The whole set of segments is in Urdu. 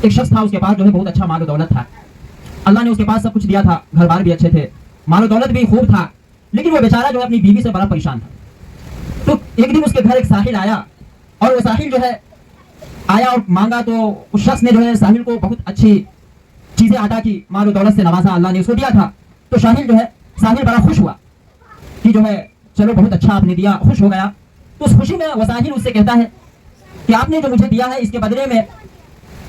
ایک شخص تھا، اس کے پاس جو ہے بہت اچھا مال و دولت تھا. اللہ نے اس کے پاس سب کچھ دیا تھا، گھر بار بھی اچھے تھے، مال و دولت بھی خوب تھا، لیکن وہ بیچارہ جو ہے اپنی بیوی سے بڑا پریشان تھا. تو ایک دن اس کے گھر ایک ساحل آیا، اور وہ ساحل جو ہے آیا اور مانگا، تو اس شخص نے جو ہے ساحل کو بہت اچھی چیزیں عطا کی، مال و دولت سے نوازا، اللہ نے اس کو دیا تھا. تو ساحل بڑا خوش ہوا کہ جو ہے چلو بہت اچھا آپ نے دیا، خوش ہو گیا. تو اس خوشی میں وہ ساحل اس سے کہتا ہے کہ آپ نے جو مجھے دیا ہے اس کے بدلے میں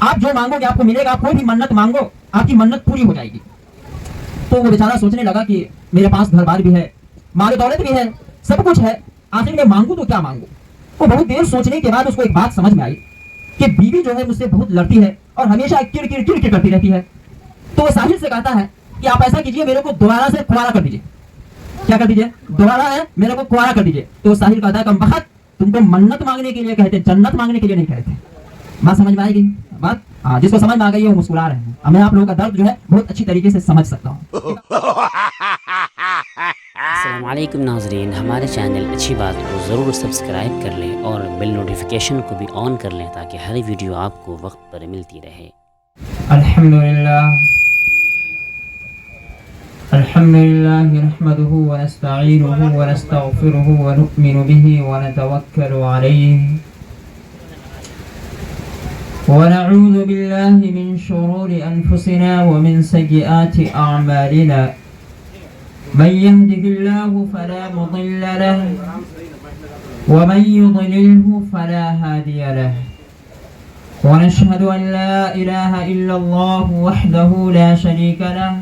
آپ جو مانگو گے آپ کو ملے گا، آپ کوئی بھی منت مانگو آپ کی منت پوری ہو جائے گی. تو وہ بیچارہ سوچنے لگا کہ میرے پاس گھر بار بھی ہے، مال و دولت بھی ہے، سب کچھ ہے، آخر میں مانگوں تو کیا مانگوں. وہ بہت دیر سوچنے کے بعد اس کو ایک بات سمجھ میں آئی کہ بیوی جو ہے مجھ سے بہت لڑتی ہے اور ہمیشہ کڑ کڑ کڑ کڑ کرتی رہتی ہے. تو وہ ساحل سے کہتا ہے کہ آپ ایسا کیجئے، میرے کو دوبارہ سے کنوارا کر دیجئے. کیا کر دیجئے؟ دوبارہ ہے میرے کو کنوارا کر دیجئے. تو ساحل کہتا ہے کم بخت، تم کو منت مانگنے کے لیے کہتے، جنت مانگنے کے لیے نہیں کہتے. بات سمجھ میں آئے گی؟ بات جس کو سمجھ میں آ گئی ہے وہ مسکرا رہے ہیں. میں آپ لوگوں کا درد جو ہے بہت اچھی طریقے سے سمجھ سکتا ہوں. السلام علیکم ناظرین، ہمارے چینل اچھی بات کو ضرور سبسکرائب کر لیں اور بیل نوٹیفیکیشن کو بھی آن کر لیں تاکہ ہر ویڈیو آپ کو وقت پر ملتی رہے. الحمدللہ نحمده ونستعینه ونستغفره ونؤمن به ونتوکل علیہ ونعوذ باللہ من شرور انفسنا ومن سیئات اعمالنا من يهده الله فلا مضل له ومن يضلله فلا هادي له ونشهد أن لا إله إلا الله وحده لا شريك له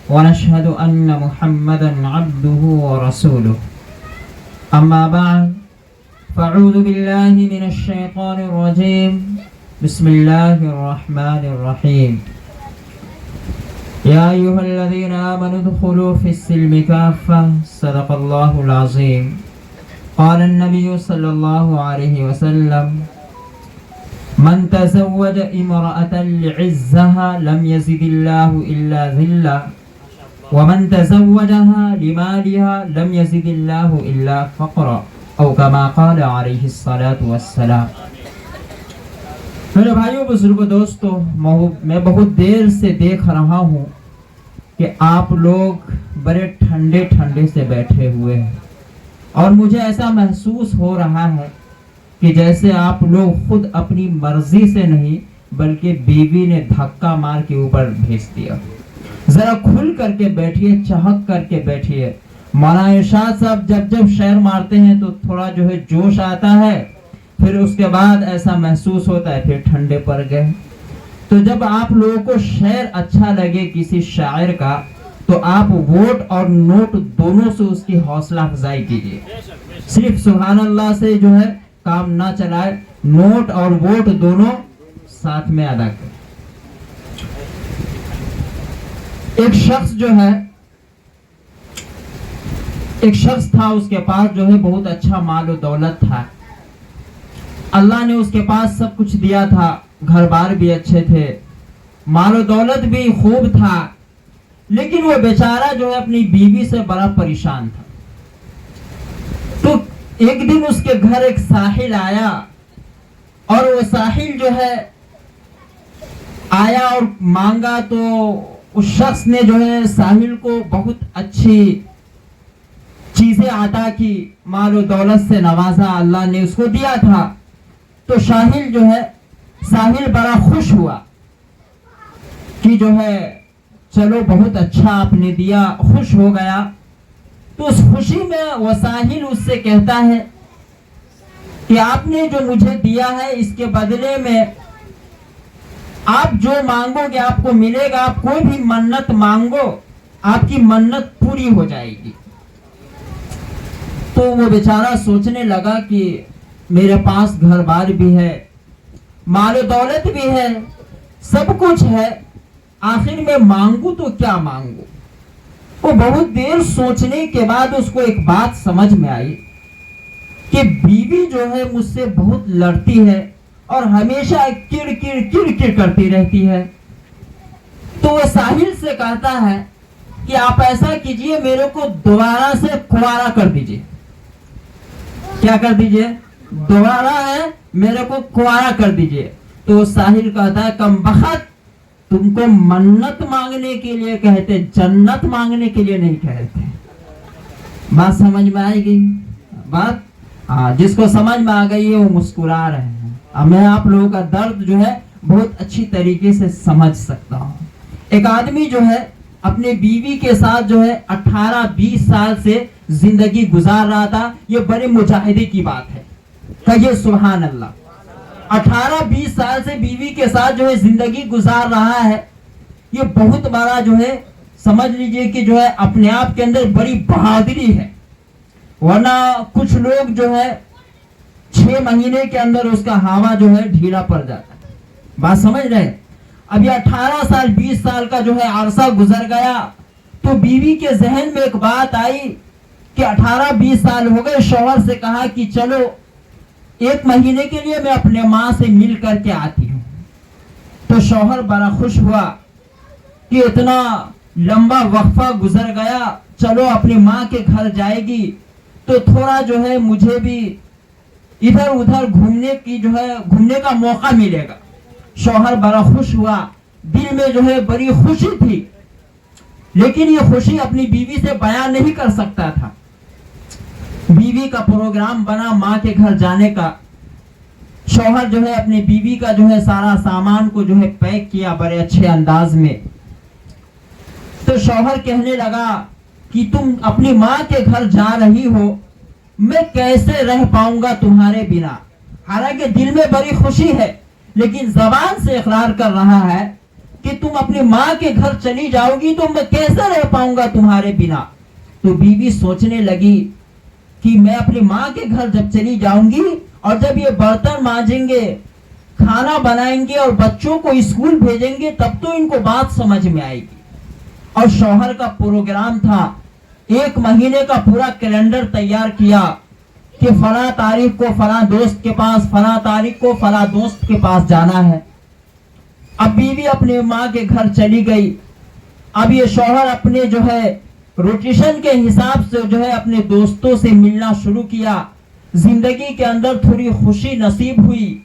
ونشهد أن محمدا عبده ورسوله. أما بعد فأعوذ بالله من الشيطان الرجيم. بسم الله الرحمن الرحيم. يا أيها الذين آمنوا ادخلوا في السلم كافة. صدق الله العظيم. قال النبي صلى الله عليه وسلم: من تزوج امرأة لعزها لم يزد الله إلا ذلة ومن تزوجها لمالها لم يزد الله إلا فقرا أو كما قال عليه الصلاة والسلام. میرے بھائیوں بزرگوں دوستو، میں بہت دیر سے دیکھ رہا ہوں کہ آپ لوگ بڑے ٹھنڈے ٹھنڈے سے بیٹھے ہوئے ہیں، اور مجھے ایسا محسوس ہو رہا ہے کہ جیسے آپ لوگ خود اپنی مرضی سے نہیں بلکہ بیوی نے دھکا مار کے اوپر بھیج دیا. ذرا کھل کر کے بیٹھیے، چہک کر کے بیٹھیے. مولانا ارشاد صاحب جب شعر مارتے ہیں تو تھوڑا جو ہے جوش آتا ہے، پھر اس کے بعد ایسا محسوس ہوتا ہے پھر ٹھنڈے پڑ گئے. تو جب آپ لوگوں کو شعر اچھا لگے کسی شاعر کا تو آپ ووٹ اور نوٹ دونوں سے اس کی حوصلہ افزائی کیجیے. صرف سبحان اللہ سے جو ہے کام نہ چلائے، نوٹ اور ووٹ دونوں ساتھ میں ادا کریں. ایک شخص تھا، اس کے پاس جو ہے بہت اچھا مال و دولت تھا. اللہ نے اس کے پاس سب کچھ دیا تھا، گھر بار بھی اچھے تھے، مال و دولت بھی خوب تھا، لیکن وہ بیچارہ جو ہے اپنی بیوی سے بڑا پریشان تھا. تو ایک دن اس کے گھر ایک ساحل آیا، اور وہ ساحل جو ہے آیا اور مانگا، تو اس شخص نے جو ہے ساحل کو بہت اچھی چیزیں عطا کی، مال و دولت سے نوازا، اللہ نے اس کو دیا تھا. تو ساحل بڑا خوش ہوا کہ جو ہے چلو بہت اچھا آپ نے دیا، خوش ہو گیا. تو اس خوشی میں وہ ساحل اس سے کہتا ہے کہ آپ نے جو مجھے دیا ہے اس کے بدلے میں آپ جو مانگو گے آپ کو ملے گا، آپ کوئی بھی منت مانگو آپ کی منت پوری ہو جائے گی. تو وہ بیچارہ سوچنے لگا کہ میرے پاس گھر بار بھی ہے، مال و دولت بھی ہے، سب کچھ ہے، آخر میں مانگوں تو کیا مانگوں. وہ بہت دیر سوچنے کے بعد اس کو ایک بات سمجھ میں آئی کہ بیوی جو ہے مجھ سے بہت لڑتی ہے اور ہمیشہ کڑ کڑ کڑ کڑ کرتی رہتی ہے. تو وہ ساحل سے کہتا ہے کہ آپ ایسا کیجئے، میرے کو دوبارہ سے کنوارا کر دیجئے. کیا کر دیجئے؟ دوبارہ ہے میرے کو کنوارا کر دیجئے. تو ساحل کہتا ہے کم بخت تم کو منت مانگنے کے لیے کہتے، جنت مانگنے کے لیے نہیں کہتے. بات سمجھ میں آئے گی؟ بات جس کو سمجھ میں آ گئی ہے وہ مسکرا رہے ہیں. اب میں آپ لوگوں کا درد جو ہے بہت اچھی طریقے سے سمجھ سکتا ہوں. ایک آدمی جو ہے اپنے بیوی کے ساتھ جو ہے 18-20 سال سے زندگی گزار رہا تھا. یہ بڑے مجاہدے کی بات ہے، کہیے سبحان اللہ. 18-20 سال سے بیوی کے ساتھ جو ہے زندگی گزار رہا ہے. یہ بہت بڑا جو ہے سمجھ لیجئے کہ جو ہے اپنے آپ کے اندر بڑی بہادری ہے. ورنہ کچھ لوگ جو ہے 6 مہینے کے اندر اس کا ہوا جو ہے ڈھیلا پڑ جاتا ہے. بات سمجھ رہے؟ اب یہ 18 سال 20 سال کا جو ہے عرصہ گزر گیا تو بیوی کے ذہن میں ایک بات آئی کہ 18-20 سال ہو گئے. شوہر سے کہا کہ چلو 1 مہینے کے لیے میں اپنے ماں سے مل کر کے آتی ہوں. تو شوہر بڑا خوش ہوا کہ اتنا لمبا وقفہ گزر گیا، چلو اپنی ماں کے گھر جائے گی تو تھوڑا جو ہے مجھے بھی ادھر ادھر گھومنے کا موقع ملے گا. شوہر بڑا خوش ہوا، دل میں جو ہے بڑی خوشی تھی، لیکن یہ خوشی اپنی بیوی سے بیان نہیں کر سکتا تھا. بیوی کا پروگرام بنا ماں کے گھر جانے کا. شوہر جو ہے اپنی بیوی کا جو ہے سارا سامان کو جو ہے پیک کیا بڑے اچھے انداز میں. تو شوہر کہنے لگا کہ تم اپنی ماں کے گھر جا رہی ہو، میں کیسے رہ پاؤں گا تمہارے بنا. حالانکہ دل میں بڑی خوشی ہے لیکن زبان سے اقرار کر رہا ہے کہ تم اپنی ماں کے گھر چلی جاؤ گی تو میں کیسے رہ پاؤں گا تمہارے بنا. تو بیوی سوچنے لگی کہ میں اپنی ماں کے گھر جب چلی جاؤں گی اور جب یہ برتن مانجیں گے، کھانا بنائیں گے اور بچوں کو اسکول بھیجیں گے تب تو ان کو بات سمجھ میں آئے گی. اور شوہر کا پروگرام تھا، 1 مہینے کا پورا کیلنڈر تیار کیا کہ فلاں تاریخ کو فلاں دوست کے پاس، فلاں تاریخ کو فلاں دوست کے پاس جانا ہے. اب بیوی اپنے ماں کے گھر چلی گئی. اب یہ شوہر اپنے جو ہے روٹیشن کے حساب سے جو ہے اپنے دوستوں سے ملنا شروع کیا. زندگی کے اندر تھوڑی خوشی نصیب ہوئی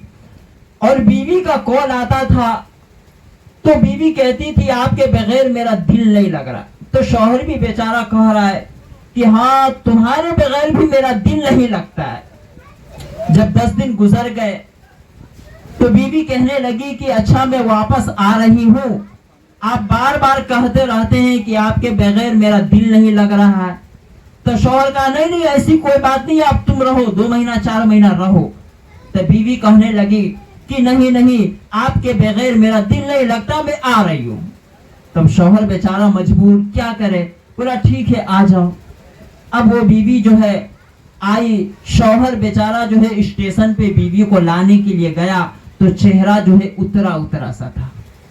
اور بیوی کا کال آتا تھا تو بیوی کہتی تھی آپ کے بغیر میرا دل نہیں لگ رہا. تو شوہر بھی بیچارہ کہہ رہا ہے کہ ہاں تمہارے بغیر بھی میرا دل نہیں لگتا ہے. جب 10 دن گزر گئے تو بیوی کہنے لگی کہ اچھا میں واپس آ رہی ہوں، آپ بار بار کہتے رہتے ہیں کہ آپ کے بغیر میرا دل نہیں لگ رہا ہے. تو شوہر کہا نہیں ایسی کوئی بات نہیں، اب تم رہو 2 مہینہ 4 مہینہ رہو. تو بیوی کہنے لگی کہ نہیں آپ کے بغیر میرا دل نہیں لگتا، میں آ رہی ہوں. تب شوہر بیچارہ مجبور کیا کرے، بولا ٹھیک ہے آ جاؤ. اب وہ بیوی جو ہے آئی. شوہر بیچارہ جو ہے اسٹیشن پہ بیوی کو لانے کے لیے گیا تو چہرہ جو ہے اترا سا تھا.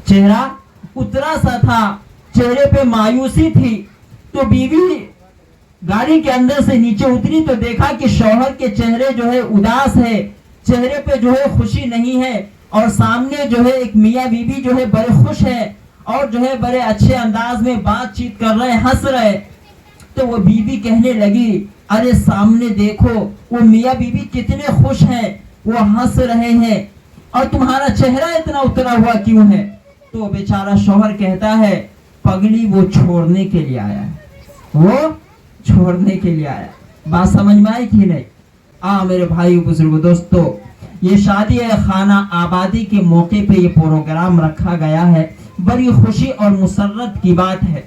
چہرہ اترا سا تھا، چہرے پہ مایوسی تھی. تو بیوی گاڑی کے اندر سے نیچے اتری تو دیکھا کہ شوہر کے چہرے جو ہے اداس ہے، چہرے پہ جو ہے خوشی نہیں ہے. اور سامنے جو ہے ایک میاں بیوی جو ہے بڑے خوش ہے اور جو ہے بڑے اچھے انداز میں بات چیت کر رہے، ہنس رہے. تو وہ بیوی کہنے لگی ارے سامنے دیکھو وہ میاں بیوی کتنے خوش ہیں، وہ ہنس رہے ہیں اور تمہارا چہرہ اتنا اترا ہوا کیوں ہے. تو بیچارہ شوہر کہتا ہے پگلی وہ چھوڑنے کے لیے آیا ہے، وہ چھوڑنے کے لیے آیا. بات سمجھ میں آئی کہ نہیں؟ میرے بھائی بزرگوں دوستو، یہ شادی خانہ آبادی کے موقع پہ یہ پروگرام رکھا گیا ہے. بڑی خوشی اور مسرت کی بات ہے.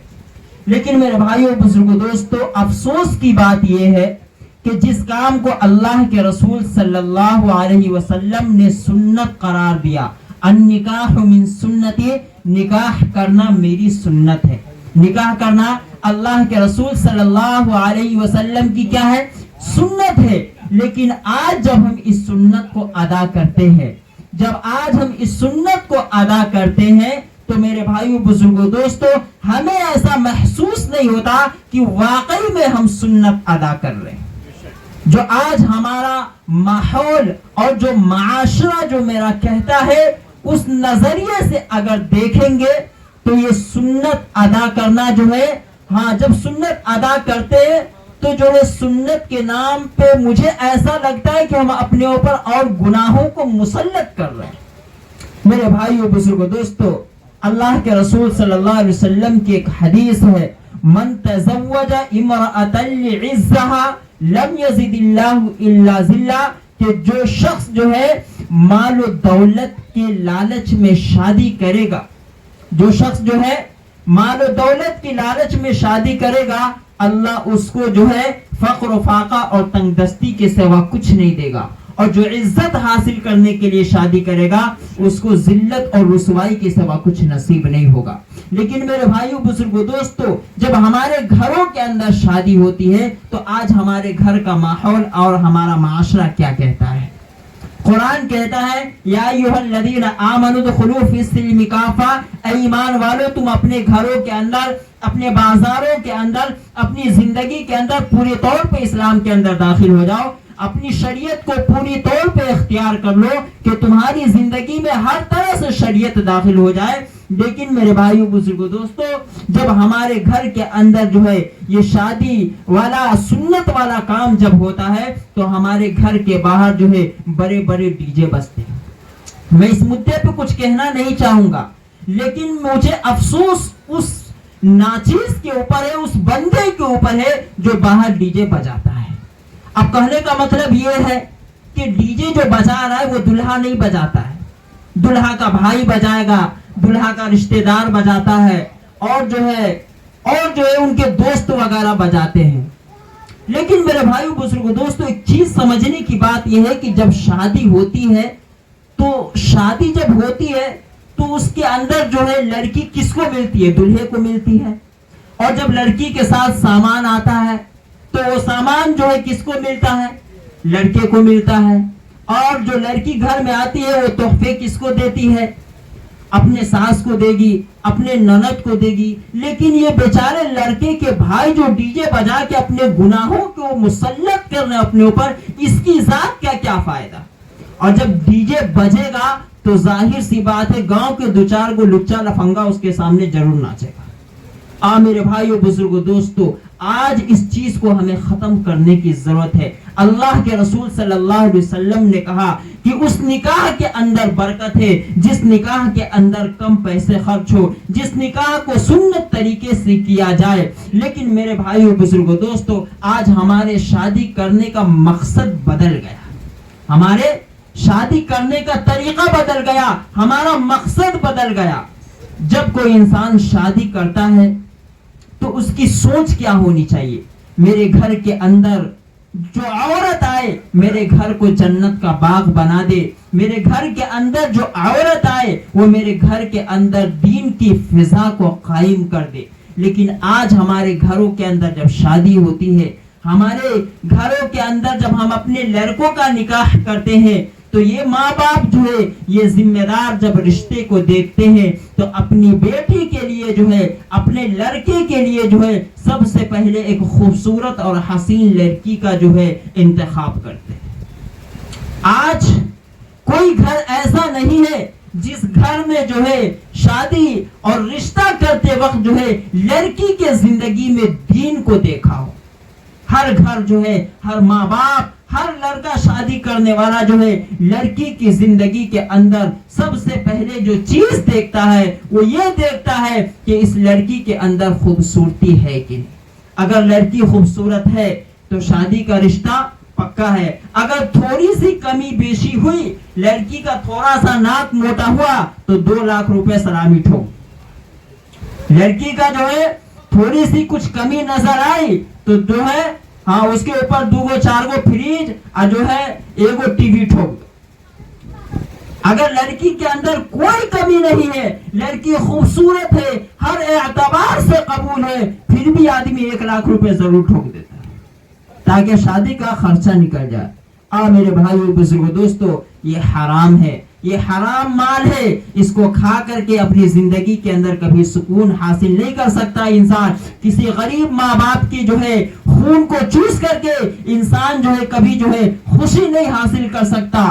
لیکن میرے بھائیوں بزرگوں دوستو، افسوس کی بات یہ ہے کہ جس کام کو اللہ کے رسول صلی اللہ علیہ وسلم نے سنت قرار دیا، النکاح من سنتی، نکاح کرنا میری سنت ہے. نکاح کرنا اللہ کے رسول صلی اللہ علیہ وسلم کی کیا ہے؟ سنت ہے. لیکن آج جب ہم اس سنت کو ادا کرتے ہیں تو میرے بھائیو بزرگوں دوستو، ہمیں ایسا محسوس نہیں ہوتا کہ واقعی میں ہم سنت ادا کر رہے ہیں. جو آج ہمارا ماحول اور جو معاشرہ جو میرا کہتا ہے، اس نظریے سے اگر دیکھیں گے تو یہ سنت ادا کرنا جو ہے، جب سنت ادا کرتے ہیں تو جو ہے سنت کے نام پہ مجھے ایسا لگتا ہے کہ ہم اپنے اوپر اور گناہوں کو مسلط کر رہے ہیں. میرے بھائیو بزرگو دوستو، اللہ کے رسول صلی اللہ علیہ وسلم کی ایک حدیث ہے، من تزوج امرأة لعزها لم يزد اللہ الا ذلہ، کہ جو شخص جو ہے مال و دولت کے لالچ میں شادی کرے گا، جو شخص جو ہے مال و دولت کی لالچ میں شادی کرے گا، اللہ اس کو جو ہے فقر و فاقہ اور تنگ دستی کے سوا کچھ نہیں دے گا، اور جو عزت حاصل کرنے کے لیے شادی کرے گا اس کو ذلت اور رسوائی کے سوا کچھ نصیب نہیں ہوگا۔ لیکن میرے بھائیو بزرگو دوستو، جب ہمارے گھروں کے اندر شادی ہوتی ہے تو آج ہمارے گھر کا ماحول اور ہمارا معاشرہ کیا کہتا ہے؟ قرآن کہتا ہے یا ایھا الذین آمنوا ادخلوا فی السلم کافہ، اے ایمان والو تم اپنے گھروں کے اندر، اپنے بازاروں کے اندر، اپنی زندگی کے اندر پورے طور پہ اسلام کے اندر داخل ہو جاؤ، اپنی شریعت کو پوری طور پہ اختیار کر لو کہ تمہاری زندگی میں ہر طرح سے شریعت داخل ہو جائے۔ لیکن میرے بھائیو بزرگو دوستو، جب ہمارے گھر کے اندر جو ہے یہ شادی والا سنت والا کام جب ہوتا ہے تو ہمارے گھر کے باہر جو ہے بڑے بڑے ڈی جے بجتے ہیں۔ میں اس مدعے پہ کچھ کہنا نہیں چاہوں گا، لیکن مجھے افسوس اس ناچیز کے اوپر ہے، اس بندے کے اوپر ہے جو باہر ڈی جے بجاتا ہے۔ اب کہنے کا مطلب یہ ہے کہ ڈی جے جو بجا رہا ہے وہ دلہا نہیں بجاتا ہے، دلہا کا بھائی بجائے گا، دلہا کا رشتہ دار بجاتا ہے، اور جو ہے ان کے دوست وغیرہ بجاتے ہیں۔ لیکن میرے بھائیو بزرگو دوستو، ایک چیز سمجھنے کی بات یہ ہے کہ جب شادی ہوتی ہے تو شادی جب ہوتی ہے تو اس کے اندر جو ہے لڑکی کس کو ملتی ہے؟ دلہے کو ملتی ہے، اور جب لڑکی کے ساتھ سامان آتا ہے تو وہ سامان جو ہے کس کو ملتا ہے؟ لڑکے کو ملتا ہے، اور جو لڑکی گھر میں آتی ہے وہ تحفے کس کو دیتی ہے؟ اپنے ساس کو دے گی، اپنے نند کو دے گی۔ لیکن یہ بیچارے لڑکے کے بھائی جو ڈی جے بجا کے اپنے گناہوں کو مسلط کر رہے ہیں اپنے اوپر، اس کی ذات کیا فائدہ؟ اور جب ڈی جے بجے گا تو ظاہر سی بات ہے گاؤں کے دو چار کو لچا لفنگا اس کے سامنے ضرور ناچے گا۔ میرے بھائیو بزرگو دوستو، آج اس چیز کو ہمیں ختم کرنے کی ضرورت ہے۔ اللہ کے رسول صلی اللہ علیہ وسلم نے کہا کہ اس نکاح کے اندر برکت ہے جس نکاح کے اندر کم پیسے خرچ ہو، جس نکاح کو سنت طریقے سے کیا جائے۔ لیکن میرے بھائیو بزرگو دوستو، آج ہمارے شادی کرنے کا مقصد بدل گیا، ہمارے شادی کرنے کا طریقہ بدل گیا، ہمارا مقصد بدل گیا۔ جب کوئی انسان شادی کرتا ہے تو اس کی سوچ کیا ہونی چاہیے؟ میرے گھر کے اندر جو عورت آئے میرے گھر کو جنت کا باغ بنا دے، میرے گھر کے اندر جو عورت آئے وہ میرے گھر کے اندر دین کی فضا کو قائم کر دے۔ لیکن آج ہمارے گھروں کے اندر جب شادی ہوتی ہے، ہمارے گھروں کے اندر جب ہم اپنے لڑکوں کا نکاح کرتے ہیں تو یہ ماں باپ جو ہے یہ ذمہ دار جب رشتے کو دیکھتے ہیں تو اپنی بیٹی کے لیے جو ہے، اپنے لڑکے کے لیے جو ہے سب سے پہلے ایک خوبصورت اور حسین لڑکی کا جو ہے انتخاب کرتے ہیں۔ آج کوئی گھر ایسا نہیں ہے جس گھر میں جو ہے شادی اور رشتہ کرتے وقت جو ہے لڑکی کے زندگی میں دین کو دیکھا ہو۔ ہر گھر جو ہے، ہر ماں باپ، ہر لڑکا شادی کرنے والا جو ہے لڑکی کی زندگی کے اندر سب سے پہلے جو چیز دیکھتا ہے وہ یہ دیکھتا ہے کہ اس لڑکی کے اندر خوبصورتی ہے کہ نہیں۔ اگر لڑکی خوبصورت ہے تو شادی کا رشتہ پکا ہے۔ اگر تھوڑی سی کمی بیشی ہوئی، لڑکی کا تھوڑا سا ناک موٹا ہوا تو 2 لاکھ روپے سلامی ٹھوک۔ لڑکی کا جو ہے تھوڑی سی کچھ کمی نظر آئی تو جو ہے اس کے اوپر 2-4 فریج اور جو ہے 1 ٹی وی ٹھوک۔ اگر لڑکی کے اندر کوئی کمی نہیں ہے، لڑکی خوبصورت ہے، ہر اعتبار سے قبول ہے، پھر بھی آدمی 1 لاکھ روپے ضرور ٹھوک دیتا ہے تاکہ شادی کا خرچہ نکل جائے۔ میرے بھائیو بزرگو دوستو، یہ حرام ہے، یہ حرام مال ہے، اس کو کھا کر کے اپنی زندگی کے اندر کبھی سکون حاصل نہیں کر سکتا انسان۔ کسی غریب ماں باپ کی جو ہے خون کو چوس کر کے انسان جو ہے کبھی جو ہے خوشی نہیں حاصل کر سکتا۔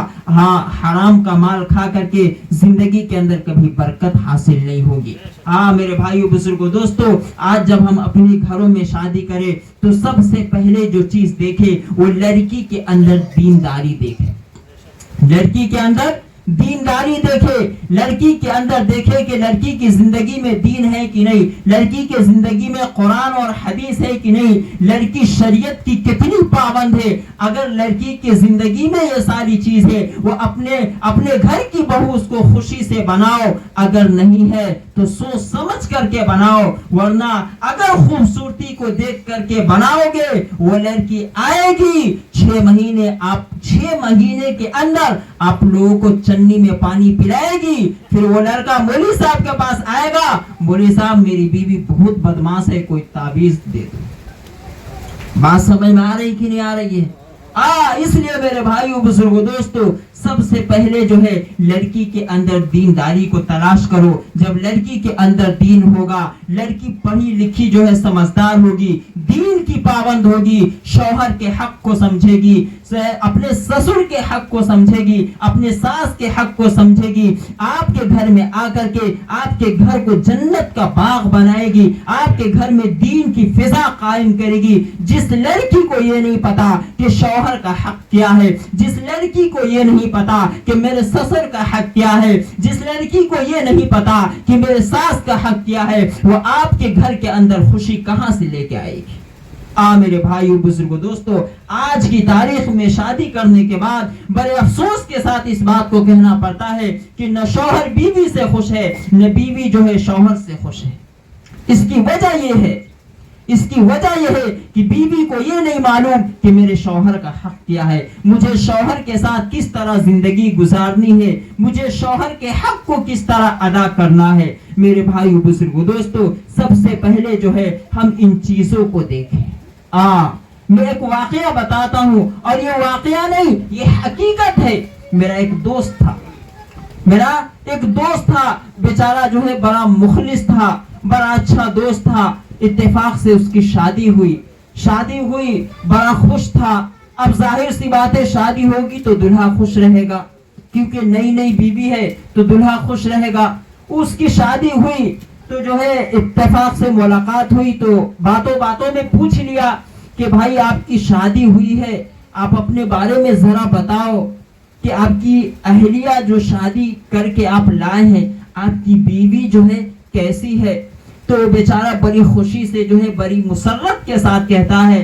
حرام کا مال کھا کر کے زندگی کے اندر کبھی برکت حاصل نہیں ہوگی۔ میرے بھائیو بزرگو دوستو، آج جب ہم اپنے گھروں میں شادی کریں تو سب سے پہلے جو چیز دیکھیں وہ لڑکی کے اندر دینداری دیکھیں، لڑکی کے اندر دینداری دیکھے, لڑکی کے اندر دیکھے کہ لڑکی کی زندگی میں دین ہے کہ نہیں, لڑکی کے زندگی میں قرآن اور حدیث ہے کہ نہیں, لڑکی شریعت کی کتنی پابند ہے. اگر لڑکی کی زندگی میں یہ ساری چیز ہے, وہ اپنے گھر کی بہو اس کو خوشی سے بناؤ, اگر نہیں ہے تو سوچ سمجھ کر کے بناؤ, ورنہ اگر خوبصورتی کو دیکھ کر کے بناؤ گے, وہ لڑکی آئے گی 6 مہینے کے اندر آپ لوگوں کو چنی میں پانی پلائے گی. پھر وہ لڑکا مولوی صاحب کے پاس آئے گا, مولوی صاحب میری بیوی بہت بدماش ہے, کوئی تعویذ دے دو. بات سمجھ میں آ رہی کہ نہیں آ رہی ہے؟ اس لیے میرے بھائیوں بزرگوں دوستو, سب سے پہلے جو ہے لڑکی کے اندر دینداری کو تلاش کرو. جب لڑکی کے اندر دین ہوگا, لڑکی پڑھی لکھی جو ہے سمجھدار ہوگی, دین کی پابند ہوگی, شوہر کے حق کو سمجھے گی, اپنے سسر کے حق کو سمجھے گی, اپنے ساس کے حق کو سمجھے گی, آپ کے گھر میں آ کر کے آپ کے گھر کو جنت کا باغ بنائے گی, آپ کے گھر میں دین کی فضا قائم کرے گی. جس لڑکی کو یہ نہیں پتا کہ شوہر کا حق کیا ہے, جس لڑکی کو یہ نہیں پتا کہ میرے سسر کا حق کیا ہے, جس لڑکی کو یہ نہیں پتا کہ میرے ساس کا حق کیا ہے, وہ آپ کے گھر کے اندر خوشی کہاں سے لے کے آئے گی؟ میرے بھائیو بزرگوں دوستو, آج کی تاریخ میں شادی کرنے کے بعد بڑے افسوس کے ساتھ اس بات کو کہنا پڑتا ہے کہ نہ شوہر بیوی سے خوش ہے, نہ بیوی جو ہے شوہر سے خوش ہے. اس کی وجہ یہ ہے کہ بیوی کو یہ نہیں معلوم کہ میرے شوہر کا حق کیا ہے, مجھے شوہر کے ساتھ کس طرح زندگی گزارنی ہے, مجھے شوہر کے حق کو کس طرح ادا کرنا ہے. میرے بھائیو بزرگوں دوستو, سب سے پہلے جو ہے ہم ان چیزوں کو دیکھیں. میں ایک واقعہ بتاتا ہوں, اور یہ واقعہ نہیں, یہ حقیقت ہے. میرا ایک دوست تھا, بیچارہ جو ہے بڑا مخلص تھا, بڑا اچھا دوست تھا. اتفاق سے اس کی شادی ہوئی, بڑا خوش تھا. اب ظاہر سی بات ہے, شادی ہوگی تو دلہا خوش رہے گا, کیونکہ نئی بیوی ہے تو دلہا خوش رہے گا. اس کی شادی ہوئی تو جو ہے اتفاق سے ملاقات ہوئی, تو باتوں میں پوچھ لیا کہ بھائی آپ کی شادی ہوئی ہے, آپ اپنے بارے میں ذرا بتاؤ کہ آپ کی اہلیہ جو شادی کر کے آپ لائے ہیں, آپ کی بیوی جو ہے کیسی ہے؟ تو بیچارہ بڑی خوشی سے جو ہے بڑی مسرت کے ساتھ کہتا ہے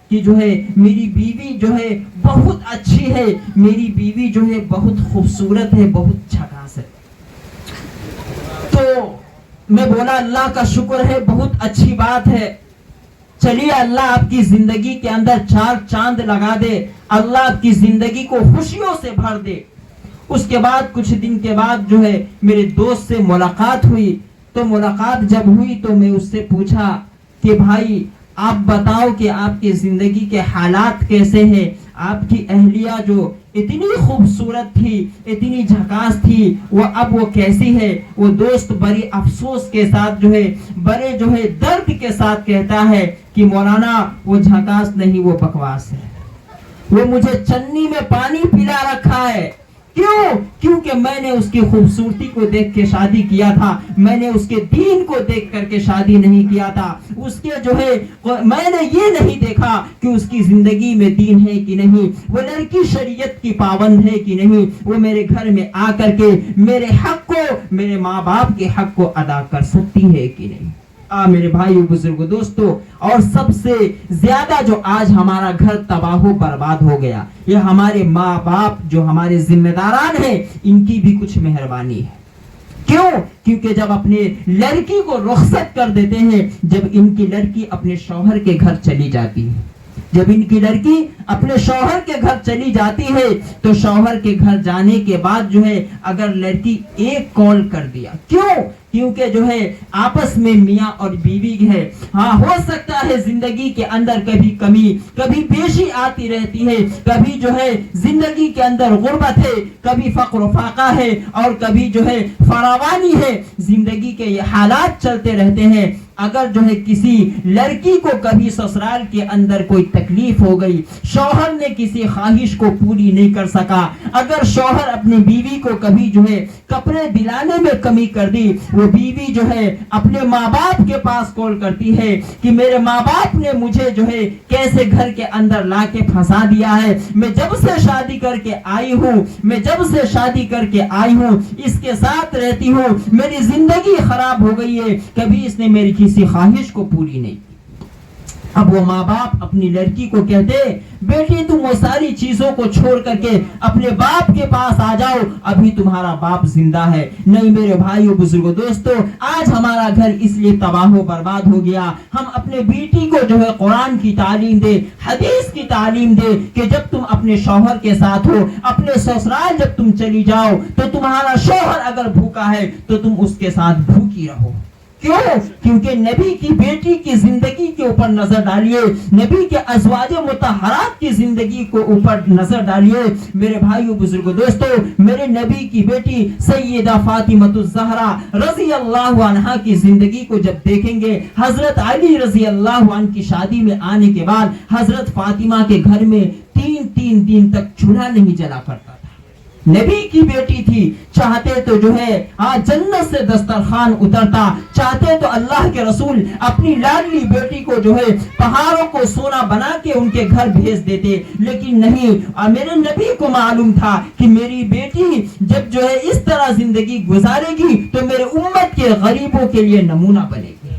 کہ جو ہے میری بیوی جو ہے بہت اچھی ہے, میری بیوی جو ہے بہت خوبصورت ہے, بہت جھکاس ہے. تو میں بولا اللہ کا شکر ہے, بہت اچھی بات ہے, چلیے اللہ آپ کی زندگی کے اندر 4 چاند لگا دے, اللہ آپ کی زندگی کو خوشیوں سے بھر دے. اس کے بعد کچھ دن کے بعد جو ہے میرے دوست سے ملاقات ہوئی. تو ملاقات جب ہوئی تو میں اس سے پوچھا کہ بھائی آپ بتاؤ کہ آپ کی زندگی کے حالات کیسے ہیں, آپ کی اہلیہ جو اتنی خوبصورت تھی, اتنی جھکاس تھی, وہ کیسی ہے؟ وہ دوست بڑی افسوس کے ساتھ جو ہے بڑے جو ہے درد کے ساتھ کہتا ہے کہ مولانا وہ جھکاس نہیں, وہ بکواس ہے, وہ مجھے چنی میں پانی پلا رکھا ہے. کیونکہ میں نے اس کی خوبصورتی کو دیکھ کے شادی کیا تھا, میں نے اس کے دین کو دیکھ کر کے شادی نہیں کیا تھا. اس کے جو ہے میں نے یہ نہیں دیکھا کہ اس کی زندگی میں دین ہے کہ نہیں, وہ لڑکی شریعت کی پابند ہے کہ نہیں, وہ میرے گھر میں آ کر کے میرے حق کو, میرے ماں باپ کے حق کو ادا کر سکتی ہے کہ نہیں. میرے بھائیو بزرگوں دوستو, اور سب سے زیادہ جو آج ہمارا گھر تباہ و برباد ہو گیا, یہ ہمارے ماں باپ جو ہمارے ذمہ داران ہیں, ان کی بھی کچھ مہربانی ہے. کیونکہ جب اپنے لڑکی کو رخصت کر دیتے ہیں, جب ان کی لڑکی اپنے شوہر کے گھر چلی جاتی ہے, جب ان کی لڑکی اپنے شوہر کے گھر چلی جاتی ہے, تو شوہر کے گھر جانے کے بعد جو ہے اگر لڑکی ایک کال کر دیا, کیونکہ جو ہے آپس میں میاں اور بیوی ہے, ہو سکتا ہے زندگی کے اندر کبھی کمی کبھی بیشی آتی رہتی ہے, کبھی جو ہے زندگی کے اندر غربت ہے, کبھی فقر و فاقہ ہے, اور کبھی جو ہے فراوانی ہے, زندگی کے یہ حالات چلتے رہتے ہیں. اگر جو ہے کسی لڑکی کو کبھی سسرال کے اندر کوئی تکلیف ہو گئی, شوہر نے کسی خواہش کو پوری نہیں کر سکا, اگر شوہر اپنی بیوی کو کبھی جو ہے کپڑے دلانے میں کمی کر دی, وہ وہ بیوی جو ہے اپنے ماں باپ کے پاس کال کرتی ہے کہ میرے ماں باپ نے مجھے جو ہے کیسے گھر کے اندر لا کے پھنسا دیا ہے، میں جب سے شادی کر کے آئی ہوں اس کے ساتھ رہتی ہوں، میری زندگی خراب ہو گئی ہے، کبھی اس نے میری کسی خواہش کو پوری نہیں کی۔ اب وہ ماں باپ اپنی لڑکی کو کہتے بیٹی تم وہ ساری چیزوں کو چھوڑ کر کے اپنے باپ کے پاس آ جاؤ، ابھی تمہارا باپ زندہ ہے۔ نہیں میرے بھائیو بزرگوں دوستو، آج ہمارا گھر اس لیے تباہ و برباد ہو گیا، ہم اپنے بیٹی کو جو ہے قرآن کی تعلیم دے، حدیث کی تعلیم دے کہ جب تم اپنے شوہر کے ساتھ ہو، اپنے سسرال جب تم چلی جاؤ تو تمہارا شوہر اگر بھوکا ہے تو تم اس کے ساتھ بھوکی رہو۔ کیوں؟ کیونکہ نبی کی بیٹی کی زندگی کے اوپر نظر ڈالیے، نبی کے ازواج مطہرات کی زندگی کو اوپر نظر ڈالیے۔ میرے بھائیو بزرگو دوستو، میرے نبی کی بیٹی سیدہ فاطمہ الزہرا رضی اللہ عنہا کی زندگی کو جب دیکھیں گے، حضرت علی رضی اللہ عنہ کی شادی میں آنے کے بعد حضرت فاطمہ کے گھر میں 3 دن تک چولہا نہیں جلا کرتا تھا۔ نبی کی بیٹی تھی، چاہتے تو جو ہے جنت سے دسترخوان اترتا، چاہتے تو اللہ کے رسول اپنی لاڈلی بیٹی کو جو ہے پہاڑوں کو سونا بنا کے ان کے گھر بھیج دیتے، لیکن نہیں، میرے نبی کو معلوم تھا کہ میری بیٹی جب جو ہے اس طرح زندگی گزارے گی تو میرے امت کے غریبوں کے لیے نمونہ بنے گی۔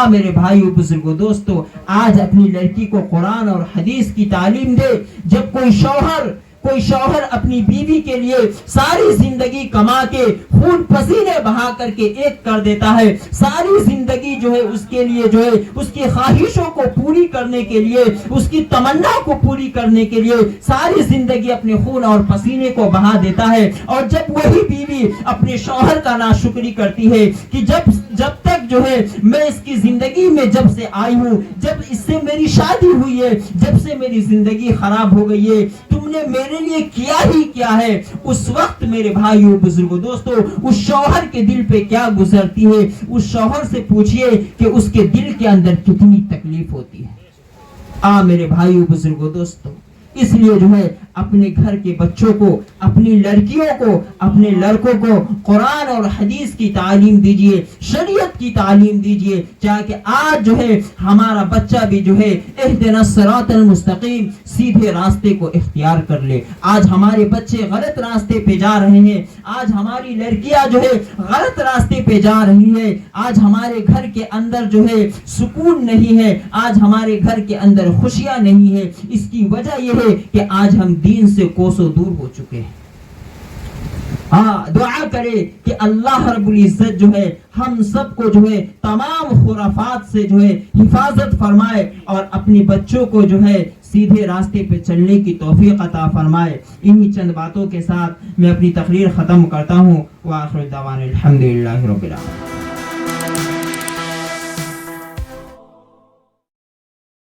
میرے بھائیو بزرگو دوستو، آج اپنی لڑکی کو قرآن اور حدیث کی تعلیم دے۔ جب کوئی شوہر اپنی بیوی کے لیے ساری زندگی کما کے خون پسینے بہا کر کے ایک کر دیتا ہے، ساری زندگی جو ہے اس کے لیے جو ہے اس کی خواہشوں کو پوری کرنے کے لیے، اس کی تمنا کو پوری کرنے کے لیے ساری زندگی اپنے خون اور پسینے کو بہا دیتا ہے، اور جب وہی بیوی اپنے شوہر کا ناشکری کرتی ہے کہ جب تک جو ہے میں اس کی زندگی میں جب سے آئی ہوں، جب اس سے میری شادی ہوئی ہے، جب سے میری زندگی خراب ہو گئی ہے، تم نے میرے لیے کیا ہی کیا ہے، اس وقت میرے بھائیو بزرگو دوستو اس شوہر کے دل پہ کیا گزرتی ہے، اس شوہر سے پوچھئے کہ اس کے دل کے اندر کتنی تکلیف ہوتی ہے۔ میرے بھائیو بزرگو دوستو، اس لیے جو ہے اپنے گھر کے بچوں کو، اپنی لڑکیوں کو، اپنے لڑکوں کو قرآن اور حدیث کی تعلیم دیجئے، شریعت کی تعلیم دیجئے، تاکہ آج جو ہے ہمارا بچہ بھی جو ہے اہدنا الصراط المستقیم سیدھے راستے کو اختیار کر لے۔ آج ہمارے بچے غلط راستے پہ جا رہے ہیں، آج ہماری لڑکیاں جو ہے غلط راستے پہ جا رہی ہے، آج ہمارے گھر کے اندر جو ہے سکون نہیں ہے، آج ہمارے گھر کے اندر خوشیاں نہیں ہے۔ اس کی وجہ یہ ہے کہ آج ہم دین سے کوسوں دور ہو چکے ہیں۔ دعا کرے کہ اللہ رب العزت جو ہے ہم سب کو جو ہے تمام خرافات سے جو ہے حفاظت فرمائے، اور اپنے بچوں کو جو ہے سیدھے راستے پہ چلنے کی توفیق عطا فرمائے۔ انہی چند باتوں کے ساتھ میں اپنی تقریر ختم کرتا ہوں۔ وآخر دعوانا الحمدللہ رب العالمین۔